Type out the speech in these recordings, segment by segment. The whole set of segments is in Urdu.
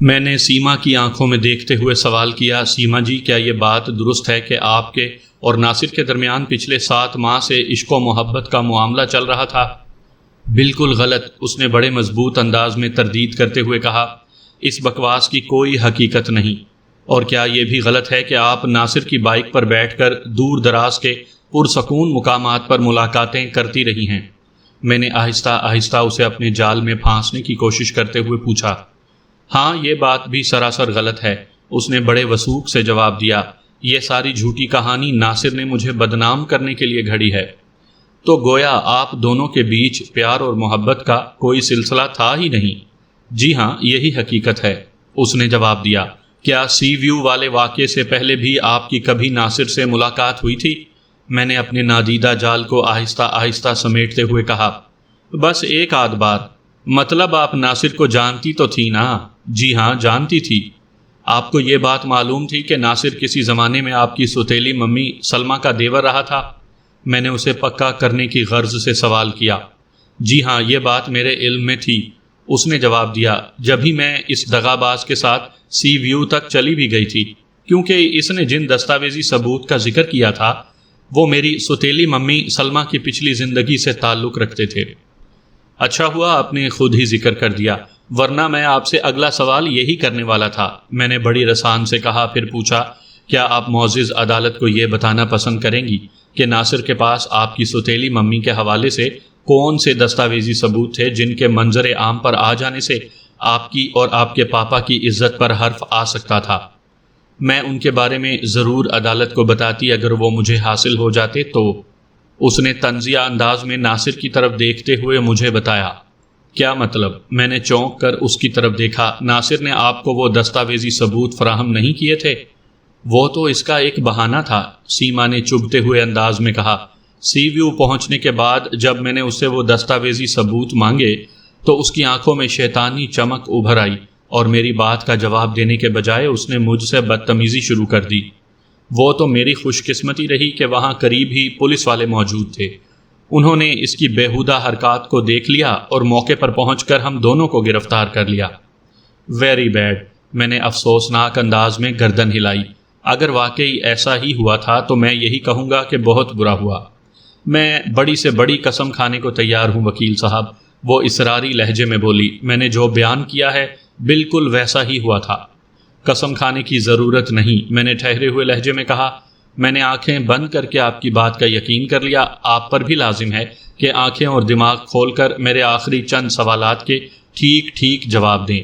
میں نے سیما کی آنکھوں میں دیکھتے ہوئے سوال کیا، سیما جی، کیا یہ بات درست ہے کہ آپ کے اور ناصر کے درمیان پچھلے 7 ماہ سے عشق و محبت کا معاملہ چل رہا تھا؟ بالکل غلط، اس نے بڑے مضبوط انداز میں تردید کرتے ہوئے کہا۔ اس بکواس کی کوئی حقیقت نہیں۔ اور کیا یہ بھی غلط ہے کہ آپ ناصر کی بائک پر بیٹھ کر دور دراز کے پرسکون مقامات پر ملاقاتیں کرتی رہی ہیں؟ میں نے آہستہ آہستہ اسے اپنے جال میں پھانسنے کی کوشش کرتے ہوئے پوچھا۔ ہاں، یہ بات بھی سراسر غلط ہے، اس نے بڑے وثوق سے جواب دیا۔ یہ ساری جھوٹی کہانی ناصر نے مجھے بدنام کرنے کے لیے گھڑی ہے۔ تو گویا آپ دونوں کے بیچ پیار اور محبت کا کوئی سلسلہ تھا ہی نہیں؟ جی ہاں، یہی حقیقت ہے، اس نے جواب دیا۔ کیا سی ویو والے واقعے سے پہلے بھی آپ کی کبھی ناصر سے ملاقات ہوئی تھی؟ میں نے اپنے نادیدہ جال کو آہستہ آہستہ سمیٹتے ہوئے کہا۔ بس ایک آدھ بار۔ مطلب آپ ناصر کو جانتی تو تھی نا؟ جی ہاں، جانتی تھی۔ آپ کو یہ بات معلوم تھی کہ ناصر کسی زمانے میں آپ کی سوتیلی ممی سلمہ کا دیور رہا تھا؟ میں نے اسے پکا کرنے کی غرض سے سوال کیا۔ جی ہاں، یہ بات میرے علم میں تھی، اس نے جواب دیا۔ جبھی میں اس دغا باز کے ساتھ سی ویو تک چلی بھی گئی تھی، کیونکہ اس نے جن دستاویزی ثبوت کا ذکر کیا تھا وہ میری سوتیلی ممی سلمہ کی پچھلی زندگی سے تعلق رکھتے تھے۔ اچھا ہوا آپ نے خود ہی ذکر کر دیا، ورنہ میں آپ سے اگلا سوال یہی کرنے والا تھا۔ میں نے بڑی رسان سے کہا، پھر پوچھا، کیا آپ معزز عدالت کو یہ بتانا پسند کریں گی کہ ناصر کے پاس آپ کی سوتیلی ممی کے حوالے سے کون سے دستاویزی ثبوت تھے جن کے منظر عام پر آ جانے سے آپ کی اور آپ کے پاپا کی عزت پر حرف آ سکتا تھا؟ میں ان کے بارے میں ضرور عدالت کو بتاتی اگر وہ مجھے حاصل ہو جاتے تو۔ اس نے طنزیہ انداز میں ناصر کی طرف دیکھتے ہوئے مجھے بتایا۔ کیا مطلب؟ میں نے چونک کر اس کی طرف دیکھا۔ ناصر نے آپ کو وہ دستاویزی ثبوت فراہم نہیں کیے تھے؟ وہ تو اس کا ایک بہانہ تھا، سیما نے چبھتے ہوئے انداز میں کہا۔ سی ویو پہنچنے کے بعد جب میں نے اس سے وہ دستاویزی ثبوت مانگے تو اس کی آنکھوں میں شیطانی چمک ابھر آئی اور میری بات کا جواب دینے کے بجائے اس نے مجھ سے بدتمیزی شروع کر دی۔ وہ تو میری خوش قسمتی رہی کہ وہاں قریب ہی پولیس والے موجود تھے۔ انہوں نے اس کی بیہودہ حرکات کو دیکھ لیا اور موقع پر پہنچ کر ہم دونوں کو گرفتار کر لیا۔ ویری بیڈ، میں نے افسوسناک انداز میں گردن ہلائی۔ اگر واقعی ایسا ہی ہوا تھا تو میں یہی کہوں گا کہ بہت برا ہوا۔ میں بڑی سے بڑی قسم کھانے کو تیار ہوں وکیل صاحب، وہ اصراری لہجے میں بولی۔ میں نے جو بیان کیا ہے بالکل ویسا ہی ہوا تھا۔ قسم کھانے کی ضرورت نہیں، میں نے ٹھہرے ہوئے لہجے میں کہا۔ میں نے آنکھیں بند کر کے آپ کی بات کا یقین کر لیا۔ آپ پر بھی لازم ہے کہ آنکھیں اور دماغ کھول کر میرے آخری چند سوالات کے ٹھیک ٹھیک جواب دیں۔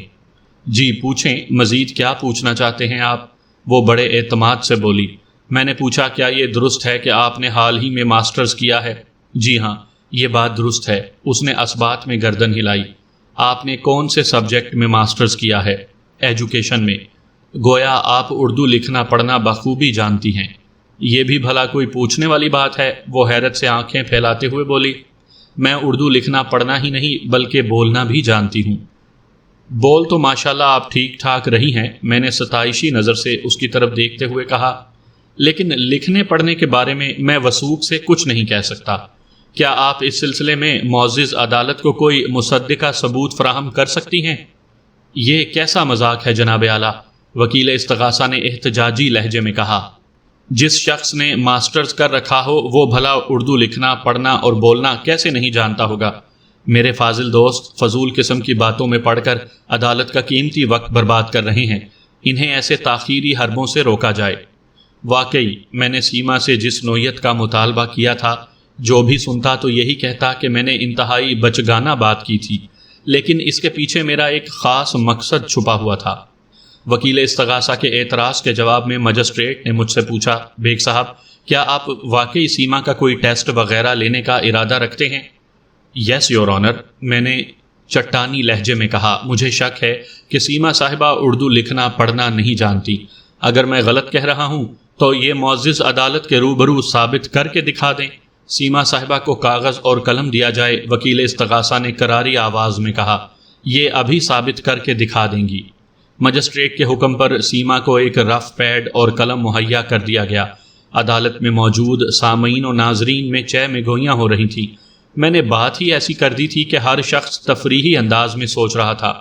جی پوچھیں، مزید کیا پوچھنا چاہتے ہیں آپ؟ وہ بڑے اعتماد سے بولی۔ میں نے پوچھا، کیا یہ درست ہے کہ آپ نے حال ہی میں ماسٹرز کیا ہے؟ جی ہاں، یہ بات درست ہے، اس نے اثبات میں گردن ہلائی۔ آپ نے کون سے سبجیکٹ میں ماسٹرز کیا ہے؟ ایجوکیشن میں۔ گویا آپ اردو لکھنا پڑھنا بخوبی جانتی ہیں۔ یہ بھی بھلا کوئی پوچھنے والی بات ہے؟ وہ حیرت سے آنکھیں پھیلاتے ہوئے بولی۔ میں اردو لکھنا پڑھنا ہی نہیں بلکہ بولنا بھی جانتی ہوں۔ بول تو ماشاءاللہ آپ ٹھیک ٹھاک رہی ہیں، میں نے ستائشی نظر سے اس کی طرف دیکھتے ہوئے کہا، لیکن لکھنے پڑھنے کے بارے میں وثوق سے کچھ نہیں کہہ سکتا۔ کیا آپ اس سلسلے میں معزز عدالت کو کوئی مصدقہ ثبوت فراہم کر سکتی ہیں؟ یہ کیسا مذاق ہے جناب اعلیٰ، وکیل استغاثہ نے احتجاجی لہجے میں کہا۔ جس شخص نے ماسٹرز کر رکھا ہو وہ بھلا اردو لکھنا پڑھنا اور بولنا کیسے نہیں جانتا ہوگا؟ میرے فاضل دوست فضول قسم کی باتوں میں پڑھ کر عدالت کا قیمتی وقت برباد کر رہے ہیں، انہیں ایسے تاخیری حربوں سے روکا جائے۔ واقعی میں نے سیما سے جس نوعیت کا مطالبہ کیا تھا، جو بھی سنتا تو یہی کہتا کہ میں نے انتہائی بچگانہ بات کی تھی، لیکن اس کے پیچھے میرا ایک خاص مقصد چھپا ہوا تھا۔ وکیل استغاثہ کے اعتراض کے جواب میں مجسٹریٹ نے مجھ سے پوچھا، بیگ صاحب، کیا آپ واقعی سیما کا کوئی ٹیسٹ وغیرہ لینے کا ارادہ رکھتے ہیں؟ یس یور آنر، میں نے چٹانی لہجے میں کہا۔ مجھے شک ہے کہ سیما صاحبہ اردو لکھنا پڑھنا نہیں جانتی۔ اگر میں غلط کہہ رہا ہوں تو یہ معزز عدالت کے روبرو ثابت کر کے دکھا دیں۔ سیما صاحبہ کو کاغذ اور قلم دیا جائے، وکیل استغاثہ نے کراری آواز میں کہا۔ یہ ابھی ثابت کر کے دکھا دیں گی۔ مجسٹریٹ کے حکم پر سیما کو ایک رف پیڈ اور قلم مہیا کر دیا گیا۔ عدالت میں موجود سامعین و ناظرین میں چہ میں گوئیاں ہو رہی تھیں۔ میں نے بات ہی ایسی کر دی تھی کہ ہر شخص تفریحی انداز میں سوچ رہا تھا،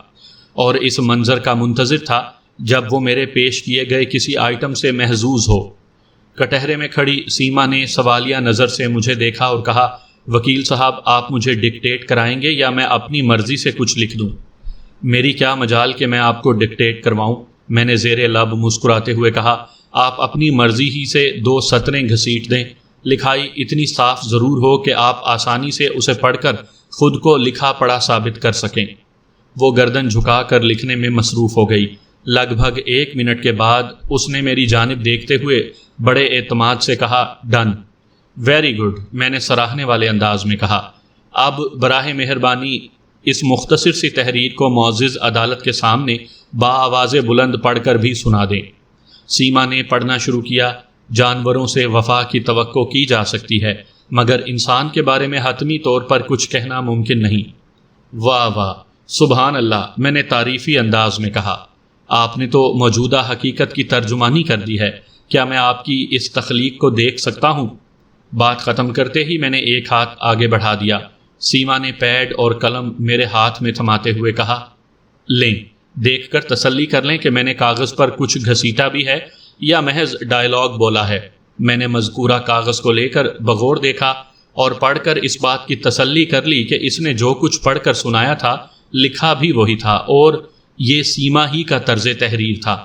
اور اس منظر کا منتظر تھا جب وہ میرے پیش کیے گئے کسی آئٹم سے محظوظ ہو۔ کٹہرے میں کھڑی سیما نے سوالیہ نظر سے مجھے دیکھا اور کہا، وکیل صاحب آپ مجھے ڈکٹیٹ کرائیں گے یا میں اپنی مرضی سے کچھ لکھ دوں؟ میری کیا مجال کہ میں آپ کو ڈکٹیٹ کرواؤں، میں نے زیر لب مسکراتے ہوئے کہا۔ آپ اپنی مرضی ہی سے 2 سطریں گھسیٹ دیں، لکھائی اتنی صاف ضرور ہو کہ آپ آسانی سے اسے پڑھ کر خود کو لکھا پڑھا ثابت کر سکیں۔ وہ گردن جھکا کر لکھنے میں مصروف ہو گئی۔ لگ بھگ 1 منٹ کے بعد اس نے میری جانب دیکھتے ہوئے بڑے اعتماد سے کہا، ڈن۔ ویری گڈ، میں نے سراہنے والے انداز میں کہا۔ اب براہ مہربانی اس مختصر سی تحریر کو معزز عدالت کے سامنے بآواز بلند پڑھ کر بھی سنا دیں۔ سیما نے پڑھنا شروع کیا۔ جانوروں سے وفا کی توقع کی جا سکتی ہے مگر انسان کے بارے میں حتمی طور پر کچھ کہنا ممکن نہیں۔ واہ واہ، سبحان اللہ، میں نے تعریفی انداز میں کہا۔ آپ نے تو موجودہ حقیقت کی ترجمانی کر دی ہے، کیا میں آپ کی اس تخلیق کو دیکھ سکتا ہوں؟ بات ختم کرتے ہی میں نے ایک ہاتھ آگے بڑھا دیا۔ سیما نے پیڈ اور قلم میرے ہاتھ میں تھماتے ہوئے کہا، لیں، دیکھ کر تسلی کر لیں کہ میں نے کاغذ پر کچھ گھسیٹا بھی ہے یا محض ڈائیلاگ بولا ہے۔ میں نے مذکورہ کاغذ کو لے کر بغور دیکھا اور پڑھ کر اس بات کی تسلی کر لی کہ اس نے جو کچھ پڑھ کر سنایا تھا لکھا بھی وہی تھا اور یہ سیما ہی کا طرز تحریر تھا۔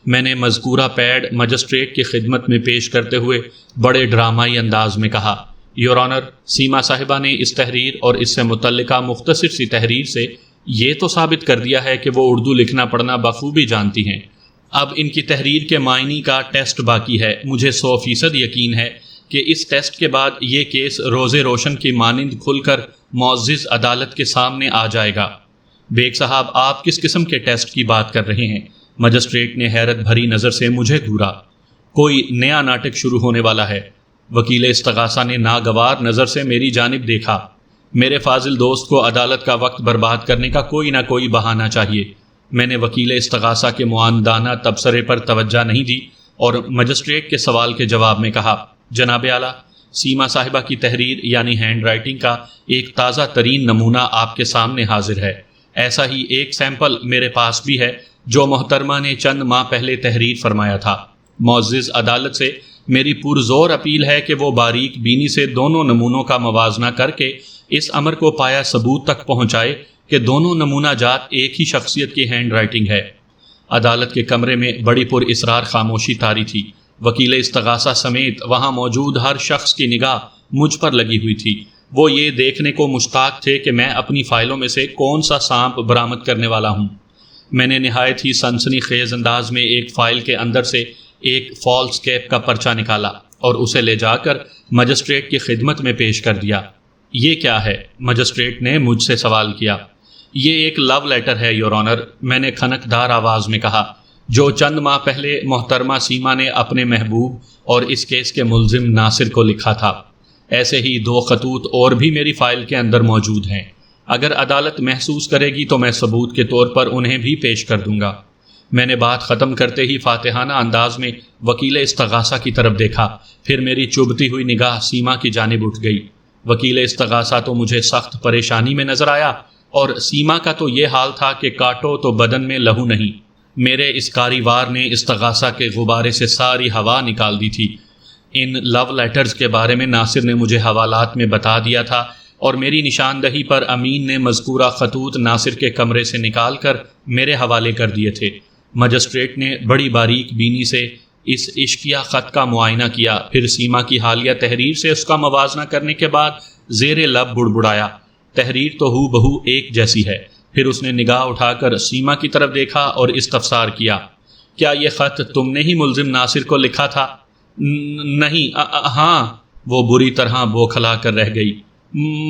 میں نے مذکورہ پیڈ مجسٹریٹ کی خدمت میں پیش کرتے ہوئے بڑے ڈرامائی انداز میں کہا، یور آنر، سیما صاحبہ نے اس تحریر اور اس سے متعلقہ مختصر سی تحریر سے یہ تو ثابت کر دیا ہے کہ وہ اردو لکھنا پڑھنا بخوبی جانتی ہیں۔ اب ان کی تحریر کے معنی کا ٹیسٹ باقی ہے۔ مجھے 100% یقین ہے کہ اس ٹیسٹ کے بعد یہ کیس روز روشن کی مانند کھل کر معزز عدالت کے سامنے آ جائے گا۔ بیگ صاحب، آپ کس قسم کے ٹیسٹ کی بات کر رہے ہیں؟ مجسٹریٹ نے حیرت بھری نظر سے مجھے گھورا۔ کوئی نیا ناٹک شروع ہونے والا ہے۔ وکیل استغاثہ نے ناگوار نظر سے میری جانب دیکھا۔ میرے فاضل دوست کو عدالت کا وقت برباد کرنے کا کوئی نہ کوئی بہانہ چاہیے۔ میں نے وکیل استغاثہ کے معاندانہ تبصرے پر توجہ نہیں دی اور مجسٹریٹ کے سوال کے جواب میں کہا، جناب اعلیٰ، سیما صاحبہ کی تحریر یعنی ہینڈ رائٹنگ کا ایک تازہ ترین نمونہ آپ کے سامنے حاضر ہے۔ ایسا ہی ایک سیمپل میرے پاس بھی ہے جو محترمہ نے چند ماہ پہلے تحریر فرمایا تھا۔ معزز عدالت سے میری پرزور اپیل ہے کہ وہ باریک بینی سے دونوں نمونوں کا موازنہ کر کے اس امر کو پایا ثبوت تک پہنچائے کہ دونوں نمونہ جات ایک ہی شخصیت کی ہینڈ رائٹنگ ہے۔ عدالت کے کمرے میں بڑی پر اسرار خاموشی طاری تھی۔ وکیل استغاثہ سمیت وہاں موجود ہر شخص کی نگاہ مجھ پر لگی ہوئی تھی۔ وہ یہ دیکھنے کو مشتاق تھے کہ میں اپنی فائلوں میں سے کون سا سانپ برآمد کرنے والا ہوں۔ میں نے نہایت ہی سنسنی خیز انداز میں ایک فائل کے اندر سے ایک فالس کیپ کا پرچہ نکالا اور اسے لے جا کر مجسٹریٹ کی خدمت میں پیش کر دیا۔ یہ کیا ہے؟ مجسٹریٹ نے مجھ سے سوال کیا۔ یہ ایک لو لیٹر ہے یور آنر، میں نے کھنکدار آواز میں کہا، جو چند ماہ پہلے محترمہ سیما نے اپنے محبوب اور اس کیس کے ملزم ناصر کو لکھا تھا۔ ایسے ہی 2 خطوط اور بھی میری فائل کے اندر موجود ہیں۔ اگر عدالت محسوس کرے گی تو میں ثبوت کے طور پر انہیں بھی پیش کر دوں گا۔ میں نے بات ختم کرتے ہی فاتحانہ انداز میں وکیل استغاثہ کی طرف دیکھا، پھر میری چبھتی ہوئی نگاہ سیما کی جانب اٹھ گئی۔ وکیل استغاثہ تو مجھے سخت پریشانی میں نظر آیا اور سیما کا تو یہ حال تھا کہ کاٹو تو بدن میں لہو نہیں۔ میرے اس کاریوار نے استغاثہ کے غبارے سے ساری ہوا نکال دی تھی۔ ان لو لیٹرز کے بارے میں ناصر نے مجھے حوالات میں بتا دیا تھا اور میری نشاندہی پر امین نے مذکورہ خطوط ناصر کے کمرے سے نکال کر میرے حوالے کر دیے تھے۔ مجسٹریٹ نے بڑی باریک بینی سے اس عشقیہ خط کا معائنہ کیا، پھر سیما کی حالیہ تحریر سے اس کا موازنہ کرنے کے بعد زیر لب بڑبڑایا، تحریر تو ہو بہو ایک جیسی ہے۔ پھر اس نے نگاہ اٹھا کر سیما کی طرف دیکھا اور استفسار کیا، کیا یہ خط تم نے ہی ملزم ناصر کو لکھا تھا؟ نہیں، ہاں، وہ بری طرح بوکھلا کر رہ گئی۔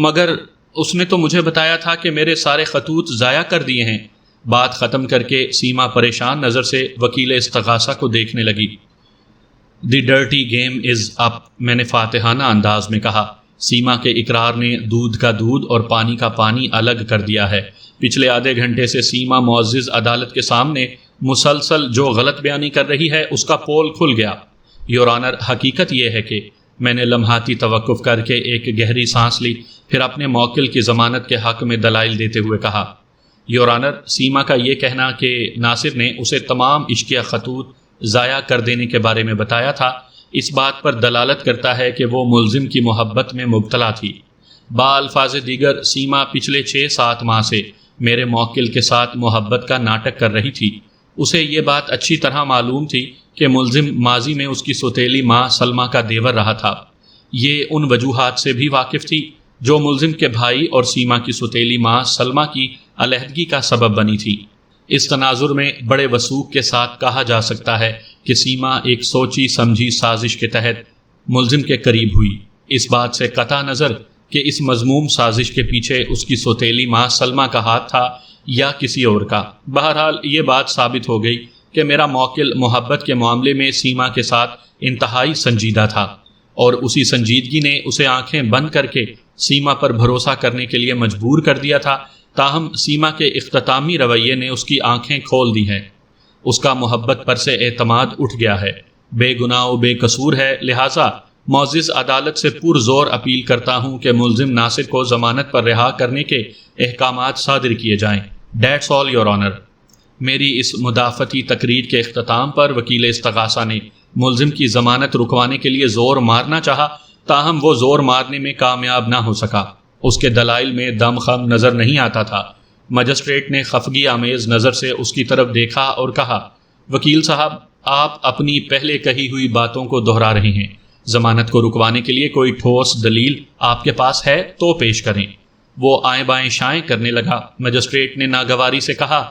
مگر اس نے تو مجھے بتایا تھا کہ میرے سارے خطوط ضائع کر دیے ہیں۔ بات ختم کر کے سیما پریشان نظر سے وکیل استغاثہ کو دیکھنے لگی۔ دی ڈرٹی گیم از اپ، میں نے فاتحانہ انداز میں کہا۔ سیما کے اقرار نے دودھ کا دودھ اور پانی کا پانی الگ کر دیا ہے۔ پچھلے آدھے گھنٹے سے سیما معزز عدالت کے سامنے مسلسل جو غلط بیانی کر رہی ہے اس کا پول کھل گیا۔ یور آنر، حقیقت یہ ہے کہ میں نے لمحاتی توقف کر کے ایک گہری سانس لی، پھر اپنے موکل کی ضمانت کے حق میں دلائل دیتے ہوئے کہا، یور آنر، سیما کا یہ کہنا کہ ناصر نے اسے تمام عشقیہ خطوط ضائع کر دینے کے بارے میں بتایا تھا، اس بات پر دلالت کرتا ہے کہ وہ ملزم کی محبت میں مبتلا تھی۔ بالفاظ دیگر، سیما پچھلے 6-7 ماہ سے میرے موکل کے ساتھ محبت کا ناٹک کر رہی تھی۔ اسے یہ بات اچھی طرح معلوم تھی کہ ملزم ماضی میں اس کی سوتیلی ماں سلمہ کا دیور رہا تھا۔ یہ ان وجوہات سے بھی واقف تھی جو ملزم کے بھائی اور سیما کی سوتیلی ماں سلمہ کی علیحدگی کا سبب بنی تھی۔ اس تناظر میں بڑے وثوق کے ساتھ کہا جا سکتا ہے کہ سیما ایک سوچی سمجھی سازش کے تحت ملزم کے قریب ہوئی، اس بات سے قطع نظر کہ اس مذموم سازش کے پیچھے اس کی سوتیلی ماں سلمہ کا ہاتھ تھا یا کسی اور کا۔ بہرحال یہ بات ثابت ہو گئی کہ میرا موکل محبت کے معاملے میں سیما کے ساتھ انتہائی سنجیدہ تھا، اور اسی سنجیدگی نے اسے آنکھیں بند کر کے سیما پر بھروسہ کرنے کے لیے مجبور کر دیا تھا۔ تاہم سیما کے اختتامی رویے نے اس کی آنکھیں کھول دی ہیں۔ اس کا محبت پر سے اعتماد اٹھ گیا ہے، بے گناہ و بے قصور ہے، لہٰذا معزز عدالت سے پرزور اپیل کرتا ہوں کہ ملزم ناصر کو ضمانت پر رہا کرنے کے احکامات صادر کیے جائیں۔ That's all, Your Honor۔ میری اس مدافعتی تقریر کے اختتام پر وکیل استغاثہ نے ملزم کی ضمانت رکوانے کے لیے زور مارنا چاہا، تاہم وہ زور مارنے میں کامیاب نہ ہو سکا۔ اس کے دلائل میں دم خم نظر نہیں آتا تھا۔ مجسٹریٹ نے خفگی آمیز نظر سے اس کی طرف دیکھا اور کہا، وکیل صاحب، آپ اپنی پہلے کہی ہوئی باتوں کو دہرا رہے ہیں۔ ضمانت کو رکوانے کے لیے کوئی ٹھوس دلیل آپ کے پاس ہے تو پیش کریں۔ وہ آئیں بائیں شائیں کرنے لگا۔ مجسٹریٹ نے ناگواری سے کہا،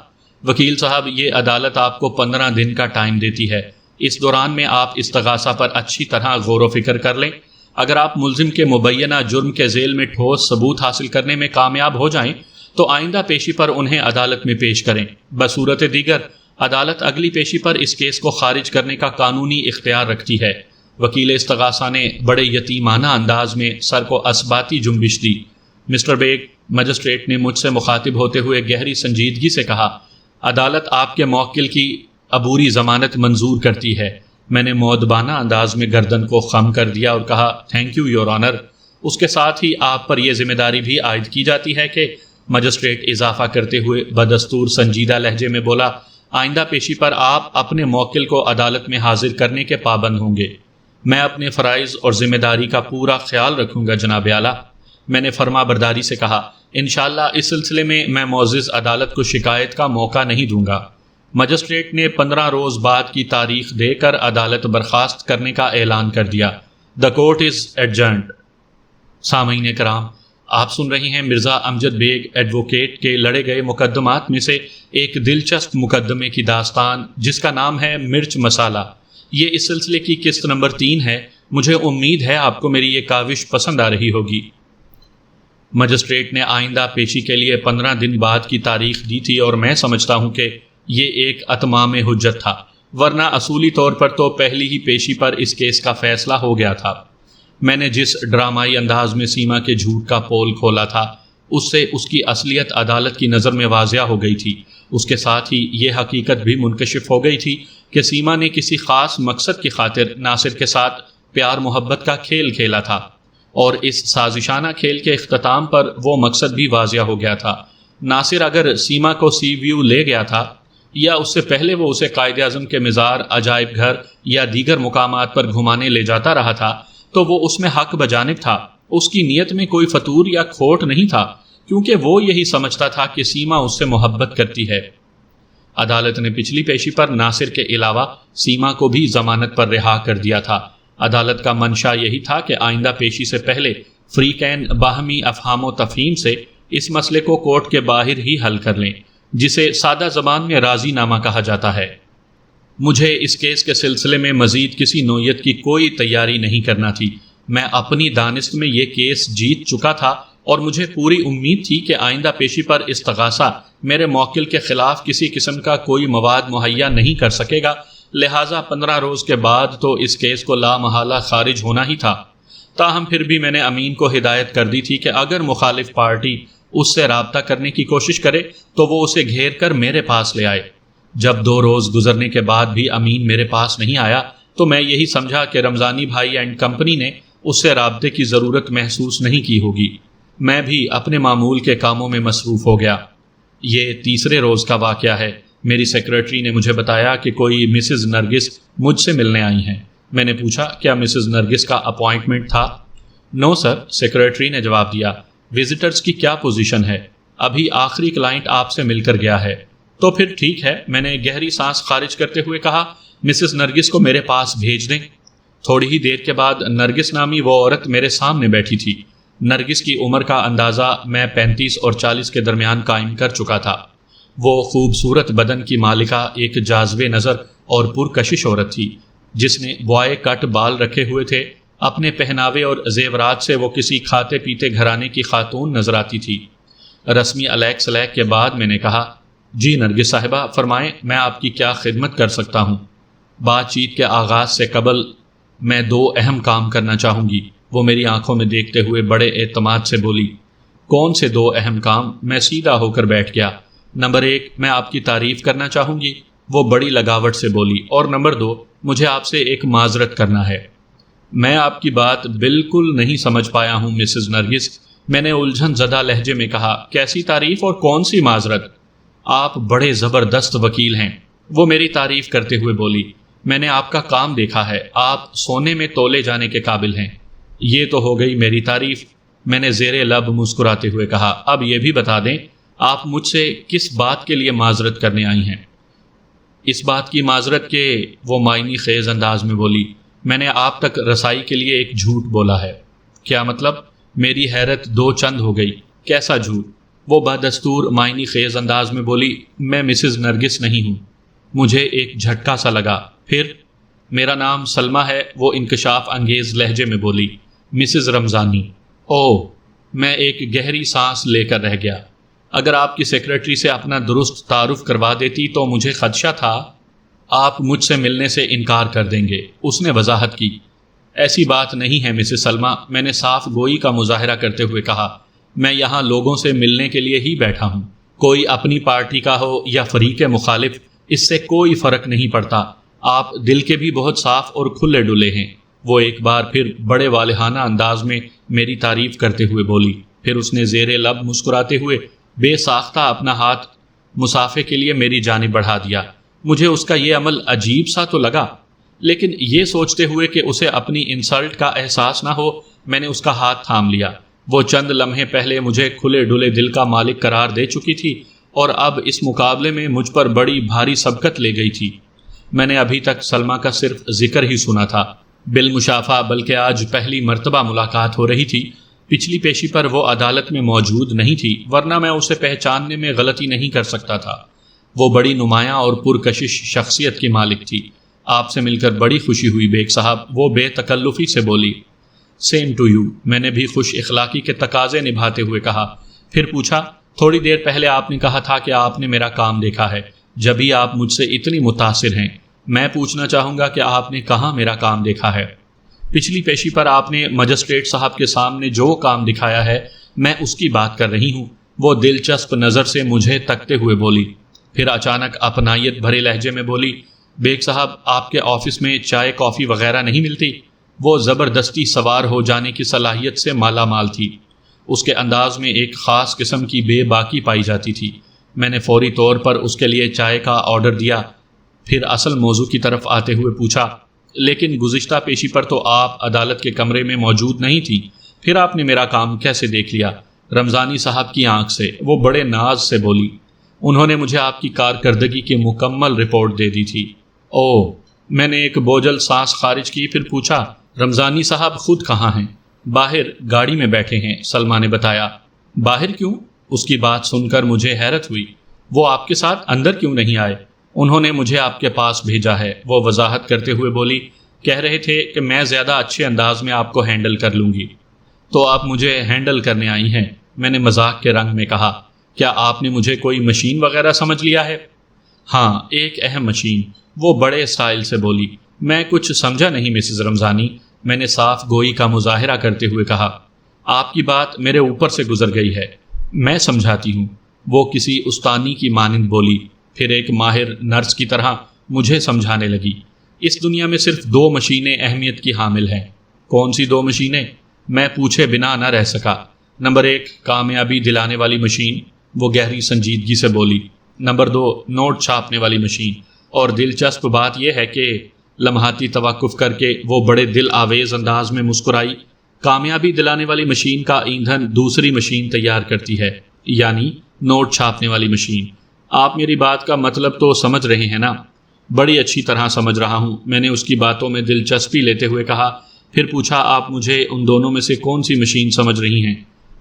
وکیل صاحب، یہ عدالت آپ کو 15 دن کا ٹائم دیتی ہے۔ اس دوران میں آپ استغاثہ پر اچھی طرح غور و فکر کر لیں۔ اگر آپ ملزم کے مبینہ جرم کے ذیل میں ٹھوس ثبوت حاصل کرنے میں کامیاب ہو جائیں تو آئندہ پیشی پر انہیں عدالت میں پیش کریں۔ بصورت دیگر عدالت اگلی پیشی پر اس کیس کو خارج کرنے کا قانونی اختیار رکھتی ہے۔ وکیل استغاثہ نے بڑے یتیمانہ انداز میں سر کو اثباتی جنبش دی۔ مسٹر بیگ، مجسٹریٹ نے مجھ سے مخاطب ہوتے ہوئے گہری سنجیدگی سے کہا، عدالت آپ کے موکل کی عبوری ضمانت منظور کرتی ہے۔ میں نے مؤدبانہ انداز میں گردن کو خم کر دیا اور کہا، تھینک یو یور آنر۔ اس کے ساتھ ہی آپ پر یہ ذمہ داری بھی عائد کی جاتی ہے کہ، مجسٹریٹ اضافہ کرتے ہوئے بدستور سنجیدہ لہجے میں بولا، آئندہ پیشی پر آپ اپنے موکل کو عدالت میں حاضر کرنے کے پابند ہوں گے۔ میں اپنے فرائض اور ذمہ داری کا پورا خیال رکھوں گا جناب اعلیٰ۔ میں نے فرما برداری سے کہا، انشاءاللہ اس سلسلے میں معزز عدالت کو شکایت کا موقع نہیں دوں گا۔ مجسٹریٹ نے 15 روز بعد کی تاریخ دے کر عدالت برخاست کرنے کا اعلان کر دیا۔ The court is adjourned۔ سامعین کرام، آپ سن رہے ہیں مرزا امجد بیگ ایڈوکیٹ کے لڑے گئے مقدمات میں سے ایک دلچسپ مقدمے کی داستان، جس کا نام ہے مرچ مسالہ۔ یہ اس سلسلے کی قسط نمبر 3 ہے۔ مجھے امید ہے آپ کو میری یہ کاوش پسند آ رہی ہوگی۔ مجسٹریٹ نے آئندہ پیشی کے لیے 15 دن بعد کی تاریخ دی تھی، اور میں سمجھتا ہوں کہ یہ ایک اتمام حجت تھا، ورنہ اصولی طور پر تو پہلی ہی پیشی پر اس کیس کا فیصلہ ہو گیا تھا۔ میں نے جس ڈرامائی انداز میں سیما کے جھوٹ کا پول کھولا تھا، اس سے اس کی اصلیت عدالت کی نظر میں واضح ہو گئی تھی۔ اس کے ساتھ ہی یہ حقیقت بھی منکشف ہو گئی تھی کہ سیما نے کسی خاص مقصد کی خاطر ناصر کے ساتھ پیار محبت کا کھیل کھیلا تھا، اور اس سازشانہ کھیل کے اختتام پر وہ مقصد بھی واضح ہو گیا تھا۔ ناصر اگر سیما کو سی ویو لے گیا تھا، یا اس سے پہلے وہ اسے قائد اعظم کے مزار، عجائب گھر یا دیگر مقامات پر گھمانے لے جاتا رہا تھا، تو وہ اس میں حق بجانب تھا۔ اس کی نیت میں کوئی فتور یا کھوٹ نہیں تھا، کیونکہ وہ یہی سمجھتا تھا کہ سیما اس سے محبت کرتی ہے۔ عدالت نے پچھلی پیشی پر ناصر کے علاوہ سیما کو بھی ضمانت پر رہا کر دیا تھا۔ عدالت کا منشا یہی تھا کہ آئندہ پیشی سے پہلے فریقین باہمی افہام و تفہیم سے اس مسئلے کو کورٹ کے باہر ہی حل کر لیں، جسے سادہ زبان میں راضی نامہ کہا جاتا ہے۔ مجھے اس کیس کے سلسلے میں مزید کسی نوعیت کی کوئی تیاری نہیں کرنا تھی۔ میں اپنی دانست میں یہ کیس جیت چکا تھا، اور مجھے پوری امید تھی کہ آئندہ پیشی پر استغاثہ میرے موکل کے خلاف کسی قسم کا کوئی مواد مہیا نہیں کر سکے گا، لہٰذا 15 روز کے بعد تو اس کیس کو لامحالہ خارج ہونا ہی تھا۔ تاہم پھر بھی میں نے امین کو ہدایت کر دی تھی کہ اگر مخالف پارٹی اس سے رابطہ کرنے کی کوشش کرے تو وہ اسے گھیر کر میرے پاس لے آئے۔ جب 2 روز گزرنے کے بعد بھی امین میرے پاس نہیں آیا تو میں یہی سمجھا کہ رمضانی بھائی اینڈ کمپنی نے اس سے رابطے کی ضرورت محسوس نہیں کی ہوگی۔ میں بھی اپنے معمول کے کاموں میں مصروف ہو گیا۔ یہ تیسرے روز کا واقعہ ہے۔ میری سیکرٹری نے مجھے بتایا کہ کوئی مسز نرگس مجھ سے ملنے آئی ہیں۔ میں نے پوچھا کیا مسز نرگس کا اپوائنٹمنٹ تھا؟ نو سر، سیکرٹری نے جواب دیا۔ وزٹرز کی کیا پوزیشن ہے؟ ابھی آخری کلائنٹ آپ سے مل کر گیا ہے۔ تو پھر ٹھیک ہے، میں نے گہری سانس خارج کرتے ہوئے کہا، مسز نرگس کو میرے پاس بھیج دیں۔ تھوڑی ہی دیر کے بعد نرگس نامی وہ عورت میرے سامنے بیٹھی تھی۔ نرگس کی عمر کا اندازہ میں 35 اور 40 کے درمیان قائم کر چکا تھا۔ وہ خوبصورت بدن کی مالکہ ایک جاذب نظر اور پرکشش عورت تھی، جس نے بوائے کٹ بال رکھے ہوئے تھے۔ اپنے پہناوے اور زیورات سے وہ کسی کھاتے پیتے گھرانے کی خاتون نظر آتی تھی۔ رسمی علیک سلیک کے بعد میں نے کہا، جی نرگس صاحبہ، فرمائیں میں آپ کی کیا خدمت کر سکتا ہوں؟ بات چیت کے آغاز سے قبل میں 2 اہم کام کرنا چاہوں گی، وہ میری آنکھوں میں دیکھتے ہوئے بڑے اعتماد سے بولی۔ کون سے 2 اہم کام؟ میں سیدھا ہو کر بیٹھ گیا۔ نمبر 1، میں آپ کی تعریف کرنا چاہوں گی، وہ بڑی لگاوٹ سے بولی، اور نمبر 2، مجھے آپ سے ایک معذرت کرنا ہے۔ میں آپ کی بات بالکل نہیں سمجھ پایا ہوں مسز نرگس، میں نے الجھن زدہ لہجے میں کہا۔ کیسی تعریف اور کون سی معذرت؟ آپ بڑے زبردست وکیل ہیں، وہ میری تعریف کرتے ہوئے بولی۔ میں نے آپ کا کام دیکھا ہے، آپ سونے میں تولے جانے کے قابل ہیں۔ یہ تو ہو گئی میری تعریف، میں نے زیر لب مسکراتے ہوئے کہا۔ اب یہ بھی بتا دیں آپ مجھ سے کس بات کے لیے معذرت کرنے آئی ہیں؟ اس بات کی معذرت کہ، وہ معنی خیز انداز میں بولی، میں نے آپ تک رسائی کے لیے ایک جھوٹ بولا ہے۔ کیا مطلب؟ میری حیرت 2 چند ہو گئی۔ کیسا جھوٹ؟ وہ بدستور معنی خیز انداز میں بولی، میں مسز نرگس نہیں ہوں۔ مجھے ایک جھٹکا سا لگا۔ پھر؟ میرا نام سلمہ ہے، وہ انکشاف انگیز لہجے میں بولی۔ مسز رمضانی؟ اوہ! میں ایک گہری سانس لے کر رہ گیا۔ اگر آپ کی سیکرٹری سے اپنا درست تعارف کروا دیتی تو مجھے خدشہ تھا آپ مجھ سے ملنے سے انکار کر دیں گے، اس نے وضاحت کی۔ ایسی بات نہیں ہے مسز سلمہ، میں نے صاف گوئی کا مظاہرہ کرتے ہوئے کہا۔ میں یہاں لوگوں سے ملنے کے لیے ہی بیٹھا ہوں، کوئی اپنی پارٹی کا ہو یا فریق مخالف، اس سے کوئی فرق نہیں پڑتا۔ آپ دل کے بھی بہت صاف اور کھلے ڈلے ہیں۔ وہ ایک بار پھر بڑے والہانہ انداز میں میری تعریف کرتے ہوئے بولی۔ پھر اس نے زیر لب مسکراتے ہوئے بے ساختہ اپنا ہاتھ مسافے کے لیے میری جانب بڑھا دیا۔ مجھے اس کا یہ عمل عجیب سا تو لگا، لیکن یہ سوچتے ہوئے کہ اسے اپنی انسلٹ کا احساس نہ ہو، میں نے اس کا ہاتھ تھام لیا۔ وہ چند لمحے پہلے مجھے کھلے ڈلے دل کا مالک قرار دے چکی تھی، اور اب اس مقابلے میں مجھ پر بڑی بھاری سبقت لے گئی تھی۔ میں نے ابھی تک سلمہ کا صرف ذکر ہی سنا تھا، بالمشافہ، بلکہ آج پہلی مرتبہ ملاقات ہو رہی تھی۔ پچھلی پیشی پر وہ عدالت میں موجود نہیں تھی، ورنہ میں اسے پہچاننے میں غلطی نہیں کر سکتا تھا۔ وہ بڑی نمایاں اور پرکشش شخصیت کی مالک تھی۔ آپ سے مل کر بڑی خوشی ہوئی بیگ صاحب، وہ بے تکلفی سے بولی۔ سیم ٹو یو، میں نے بھی خوش اخلاقی کے تقاضے نبھاتے ہوئے کہا۔ پھر پوچھا، تھوڑی دیر پہلے آپ نے کہا تھا کہ آپ نے میرا کام دیکھا ہے، جبھی آپ مجھ سے اتنی متاثر ہیں۔ میں پوچھنا چاہوں گا کہ آپ نے کہاں میرا کام دیکھا ہے؟ پچھلی پیشی پر آپ نے مجسٹریٹ صاحب کے سامنے جو کام دکھایا ہے، میں اس کی بات کر رہی ہوں۔ وہ دلچسپ نظر سے مجھے تکتے ہوئے بولی۔ پھر اچانک اپنائیت بھرے لہجے میں بولی، بیگ صاحب آپ کے آفس میں چائے کافی وغیرہ نہیں ملتی؟ وہ زبردستی سوار ہو جانے کی صلاحیت سے مالا مال تھی۔ اس کے انداز میں ایک خاص قسم کی بے باکی پائی جاتی تھی۔ میں نے فوری طور پر اس کے لیے چائے کا آرڈر دیا، پھر اصل موضوع کی طرف آتے ہوئے پوچھا، لیکن گزشتہ پیشی پر تو آپ عدالت کے کمرے میں موجود نہیں تھی، پھر آپ نے میرا کام کیسے دیکھ لیا؟ رمضانی صاحب کی آنکھ سے، وہ بڑے ناز سے بولی۔ انہوں نے مجھے آپ کی کارکردگی کی مکمل رپورٹ دے دی تھی۔ اوہ! میں نے ایک بوجھل سانس خارج کی، پھر پوچھا، رمضانی صاحب خود کہاں ہیں؟ باہر گاڑی میں بیٹھے ہیں، سلمہ نے بتایا۔ باہر کیوں؟ اس کی بات سن کر مجھے حیرت ہوئی۔ وہ آپ کے ساتھ اندر کیوں نہیں آئے؟ انہوں نے مجھے آپ کے پاس بھیجا ہے، وہ وضاحت کرتے ہوئے بولی۔ کہہ رہے تھے کہ میں زیادہ اچھے انداز میں آپ کو ہینڈل کر لوں گی۔ تو آپ مجھے ہینڈل کرنے آئی ہیں؟ میں نے مذاق کے رنگ میں کہا۔ کیا آپ نے مجھے کوئی مشین وغیرہ سمجھ لیا ہے؟ ہاں، ایک اہم مشین، وہ بڑے اسٹائل سے بولی۔ میں کچھ سمجھا نہیں مسز رمضانی، میں نے صاف گوئی کا مظاہرہ کرتے ہوئے کہا۔ آپ کی بات میرے اوپر سے گزر گئی ہے، میں سمجھاتی ہوں، وہ کسی استانی کی مانند بولی۔ پھر ایک ماہر نرس کی طرح مجھے سمجھانے لگی۔ اس دنیا میں صرف 2 مشینیں اہمیت کی حامل ہیں۔ کون سی 2 مشینیں؟ میں پوچھے بنا نہ رہ سکا۔ نمبر 1 کامیابی دلانے والی مشین، وہ گہری سنجیدگی سے بولی۔ نمبر 2، نوٹ چھاپنے والی مشین۔ اور دلچسپ بات یہ ہے کہ لمحاتی توقف کر کے وہ بڑے دل آویز انداز میں مسکرائی۔ کامیابی دلانے والی مشین کا ایندھن دوسری مشین تیار کرتی ہے، یعنی نوٹ چھاپنے والی مشین۔ آپ میری بات کا مطلب تو سمجھ رہے ہیں نا؟ بڑی اچھی طرح سمجھ رہا ہوں، میں نے اس کی باتوں میں دلچسپی لیتے ہوئے کہا۔ پھر پوچھا، آپ مجھے ان دونوں میں سے کون سی مشین سمجھ رہی ہیں؟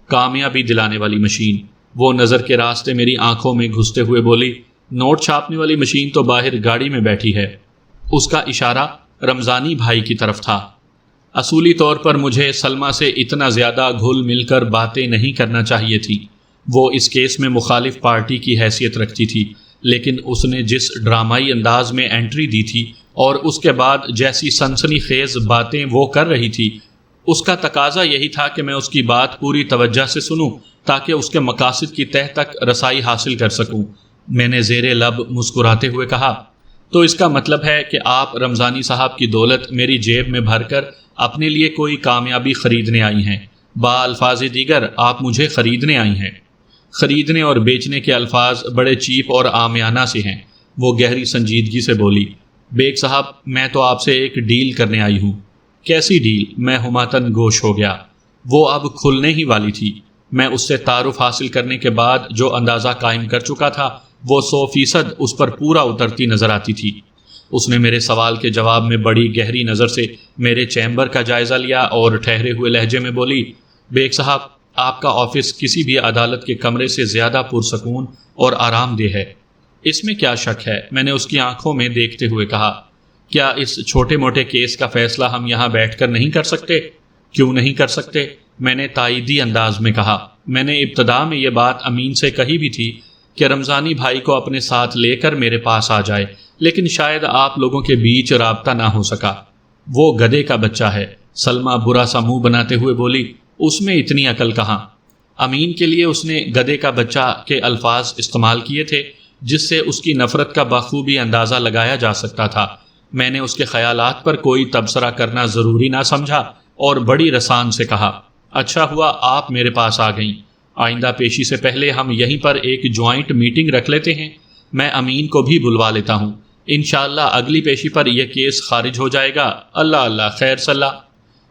کامیابی دلانے والی مشین۔ وہ نظر کے راستے میری آنکھوں میں گھستے ہوئے بولی۔ نوٹ چھاپنے والی مشین تو باہر گاڑی میں بیٹھی ہے۔ اس کا اشارہ رمضانی بھائی کی طرف تھا۔ اصولی طور پر مجھے سلمیٰ سے اتنا زیادہ گھل مل کر باتیں نہیں کرنا چاہیے تھی۔ وہ اس کیس میں مخالف پارٹی کی حیثیت رکھتی تھی، لیکن اس نے جس ڈرامائی انداز میں انٹری دی تھی اور اس کے بعد جیسی سنسنی خیز باتیں وہ کر رہی تھی، اس کا تقاضا یہی تھا کہ میں اس کی بات پوری توجہ سے سنوں تاکہ اس کے مقاصد کی تہ تک رسائی حاصل کر سکوں۔ میں نے زیر لب مسکراتے ہوئے کہا، تو اس کا مطلب ہے کہ آپ رمضانی صاحب کی دولت میری جیب میں بھر کر اپنے لیے کوئی کامیابی خریدنے آئی ہیں۔ الفاظ دیگر، آپ مجھے خریدنے آئی ہیں۔ خریدنے اور بیچنے کے الفاظ بڑے چیپ اور عامیانہ سے ہیں، وہ گہری سنجیدگی سے بولی۔ بیگ صاحب، میں تو آپ سے ایک ڈیل کرنے آئی ہوں۔ کیسی ڈیل؟ میں ہماتن گوش ہو گیا۔ وہ اب کھلنے ہی والی تھی۔ میں اس سے تعارف حاصل کرنے کے بعد جو اندازہ قائم کر چکا تھا وہ 100% اس پر پورا اترتی نظر آتی تھی۔ اس نے میرے سوال کے جواب میں بڑی گہری نظر سے میرے چیمبر کا جائزہ لیا اور ٹھہرے ہوئے لہجے میں بولی، بیگ صاحب، آپ کا آفس کسی بھی عدالت کے کمرے سے زیادہ پرسکون اور آرام دہ ہے۔ اس میں کیا شک ہے؟ میں نے اس کی آنکھوں میں دیکھتے ہوئے کہا۔ کیا اس چھوٹے موٹے کیس کا فیصلہ ہم یہاں بیٹھ کر نہیں کر سکتے؟ کیوں نہیں کر سکتے؟ میں نے تائیدی انداز میں کہا۔ میں نے ابتدا میں یہ بات امین سے کہی بھی تھی کہ رمضانی بھائی کو اپنے ساتھ لے کر میرے پاس آ جائے، لیکن شاید آپ لوگوں کے بیچ رابطہ نہ ہو سکا۔ وہ گدھے کا بچہ ہے، سلمیٰ برا سا منہ بناتے ہوئے بولی۔ اس میں اتنی عقل کہاں؟ امین کے لیے اس نے گدھے کا بچہ کے الفاظ استعمال کیے تھے جس سے اس کی نفرت کا بخوبی اندازہ لگایا جا سکتا تھا۔ میں نے اس کے خیالات پر کوئی تبصرہ کرنا ضروری نہ سمجھا اور بڑی رسان سے کہا، اچھا ہوا آپ میرے پاس آ گئیں۔ آئندہ پیشی سے پہلے ہم یہیں پر ایک جوائنٹ میٹنگ رکھ لیتے ہیں۔ میں امین کو بھی بلوا لیتا ہوں۔ انشاءاللہ اگلی پیشی پر یہ کیس خارج ہو جائے گا۔ اللہ خیر صلاح۔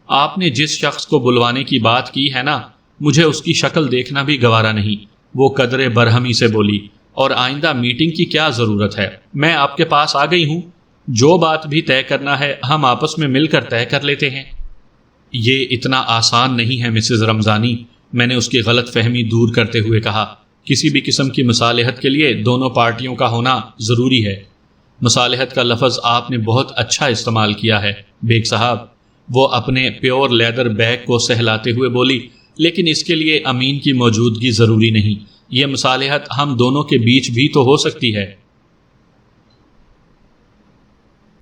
آپ نے جس شخص کو بلوانے کی بات کی ہے نا، مجھے اس کی شکل دیکھنا بھی گوارا نہیں، وہ قدرے برہمی سے بولی۔ اور آئندہ میٹنگ کی کیا ضرورت ہے؟ میں آپ کے پاس آ گئی ہوں، جو بات بھی طے کرنا ہے ہم آپس میں مل کر طے کر لیتے ہیں۔ یہ اتنا آسان نہیں ہے مسز رمضانی، میں نے اس کی غلط فہمی دور کرتے ہوئے کہا۔ کسی بھی قسم کی مصالحت کے لیے دونوں پارٹیوں کا ہونا ضروری ہے۔ مصالحت کا لفظ آپ نے بہت اچھا استعمال کیا ہے بیگ صاحب، وہ اپنے پیور لیدر بیگ کو سہلاتے ہوئے بولی، لیکن اس کے لیے امین کی موجودگی ضروری نہیں۔ یہ مصالحت ہم دونوں کے بیچ بھی تو ہو سکتی ہے۔